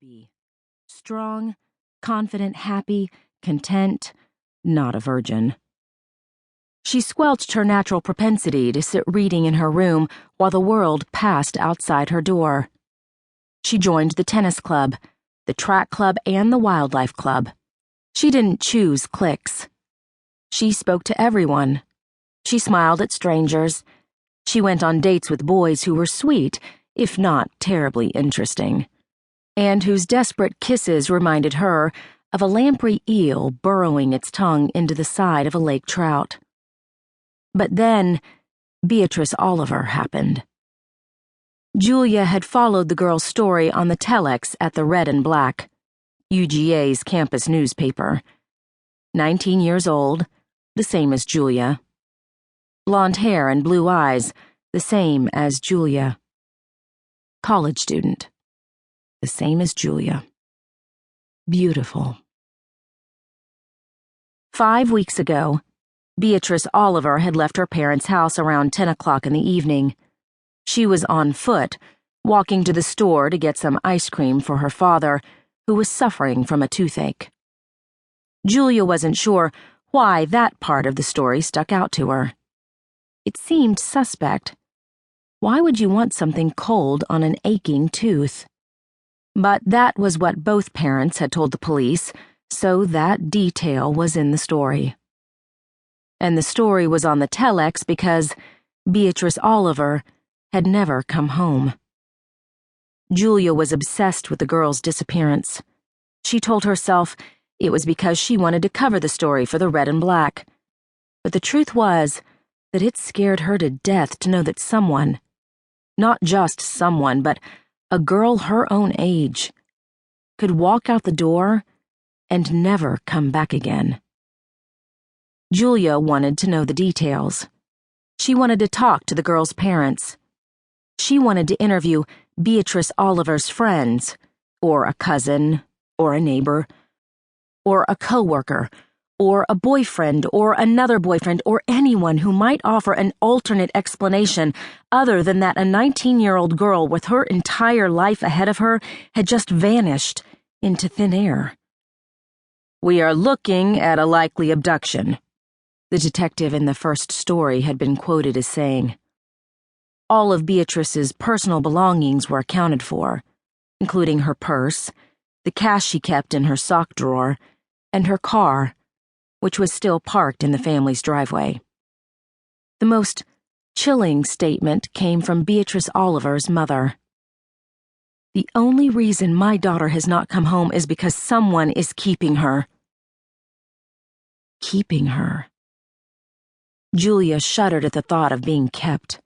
be. Strong, confident, happy, content, not a virgin. She squelched her natural propensity to sit reading in her room while the world passed outside her door. She joined the tennis club, the track club, and the wildlife club. She didn't choose cliques. She spoke to everyone. She smiled at strangers. She went on dates with boys who were sweet, if not terribly interesting, and whose desperate kisses reminded her of a lamprey eel burrowing its tongue into the side of a lake trout. But then, Beatrice Oliver happened. Julia had followed the girl's story on the telex at the Red and Black, UGA's campus newspaper. 19 years old, the same as Julia. Blonde hair and blue eyes, the same as Julia. College student, the same as Julia. Beautiful. 5 weeks ago, Beatrice Oliver had left her parents' house around 10 o'clock in the evening. She was on foot, walking to the store to get some ice cream for her father, who was suffering from a toothache. Julia wasn't sure why that part of the story stuck out to her. It seemed suspect. Why would you want something cold on an aching tooth? But that was what both parents had told the police, so that detail was in the story. And the story was on the telex because Beatrice Oliver had never come home. Julia was obsessed with the girl's disappearance. She told herself it was because she wanted to cover the story for the Red and Black. But the truth was that it scared her to death to know that someone, not just someone, but a girl her own age, could walk out the door and never come back again. Julia wanted to know the details. She wanted to talk to the girl's parents. She wanted to interview Beatrice Oliver's friends, or a cousin, or a neighbor, or a coworker, or a boyfriend, or another boyfriend, or anyone who might offer an alternate explanation other than that a 19-year-old girl with her entire life ahead of her had just vanished into thin air. "We are looking at a likely abduction," the detective in the first story had been quoted as saying. All of Beatrice's personal belongings were accounted for, including her purse, the cash she kept in her sock drawer, and her car, which was still parked in the family's driveway. The most chilling statement came from Beatrice Oliver's mother. "The only reason my daughter has not come home is because someone is keeping her." Keeping her. Julia shuddered at the thought of being kept.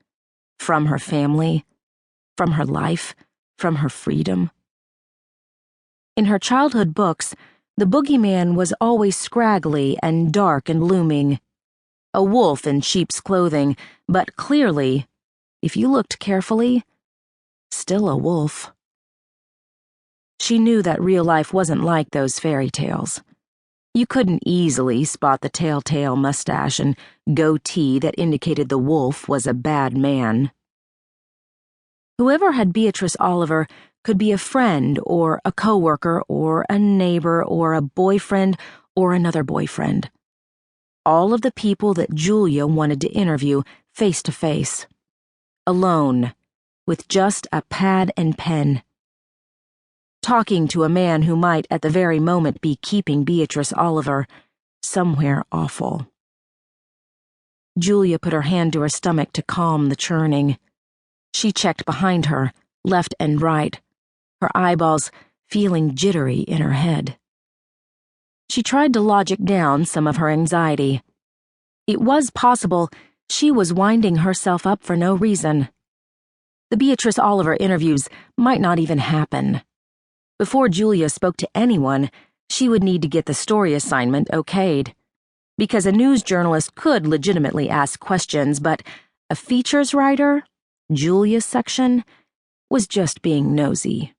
From her family, from her life, from her freedom. In her childhood books, the boogeyman was always scraggly and dark and looming. A wolf in sheep's clothing, but clearly, if you looked carefully, still a wolf. She knew that real life wasn't like those fairy tales. You couldn't easily spot the telltale mustache and goatee that indicated the wolf was a bad man. Whoever had Beatrice Oliver could be a friend or a coworker or a neighbor or a boyfriend or another boyfriend. All of the people that Julia wanted to interview face to face. Alone, with just a pad and pen. Talking to a man who might at the very moment be keeping Beatrice Oliver somewhere awful. Julia put her hand to her stomach to calm the churning. She checked behind her, left and right, her eyeballs feeling jittery in her head. She tried to logic down some of her anxiety. It was possible she was winding herself up for no reason. The Beatrice Oliver interviews might not even happen. Before Julia spoke to anyone, she would need to get the story assignment okayed. Because a news journalist could legitimately ask questions, but a features writer, Julia's section, was just being nosy.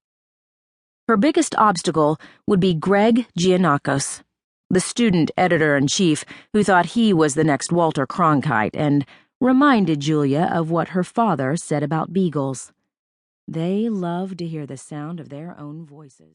Her biggest obstacle would be Greg Giannakos, the student editor-in-chief who thought he was the next Walter Cronkite and reminded Julia of what her father said about beagles. They love to hear the sound of their own voices.